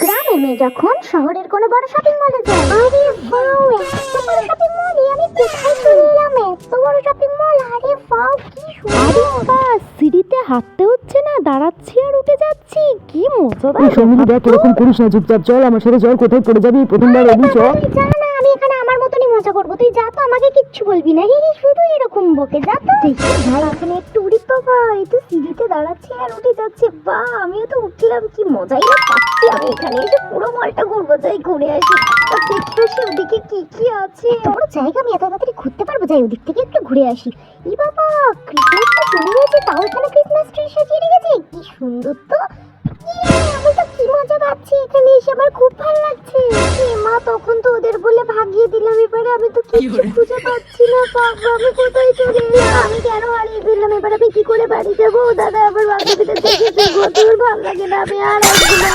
গ্রামের মেয়ে যখন শহরের কোনো বড় শপিং মলে যায়, আরে ওয়াও, এত বড় শপিং মলে আমি কোথায় চলে এলাম? এত বড় শপিং মল, আরে ওয়াও কি সুন্দর! সিঁড়িতে হাঁটতে হচ্ছে না, দাঁড়াচ্ছি আর উঠে যাচ্ছি, কি মজাদার। এই সৌমিলি দেখ, এরকম করিস না, চুপচাপ চল আমার সাথে, চল, কোথায় পড়ে যাবি প্রথমবার, এগিয়ে চল। তুই যা না, আমি এখানে আমার মতনই মজা করবো, তুই যা তো, আমাকে কিচ্ছু বলবি না। রে শুধু এরকম বকে, যা তো। দেখি ভাই এখানে একটু উড়ি, বাবা এই তো সিঁড়িতে দাঁড়াচ্ছে আর উঠে যাচ্ছে, বা আমিও তো উঠলাম, কি মজাই না পাচ্ছি। আমি এখানে এসে পুরো মলটা ঘুরবো, যাই ঘুরে আসি, আর দেখে আসি ওদিকে কি কি আছে। এত বড় জায়গা আমি এত তাড়াতাড়ি ঘুরতে পারবো? যাই ওদিক থেকে একটু ঘুরে আসি। ই বাবা, ক্রিসমাসটা চলে গেছে, তাও এখানে ক্রিসমাস ট্রি সাজিয়ে রেখেছে, কি সুন্দর তো। আমি তো কি মজা পাচ্ছি এখানে এসে, আমার খুব ভালো লাগছে। মা তখন তো ওদের বলে ভাগিয়ে দিলাম, এবারে আমি তো কিছু খুঁজে পাচ্ছি না। বাবা আমি কোথায় চলে এলাম? আমি কেন হারিয়ে ফেললাম? এবার আমি কি করে বাড়ি যাবো? দাদা আবার বান্ধবীদের দেখে ভালো লাগে না, আমি আর আসবো না।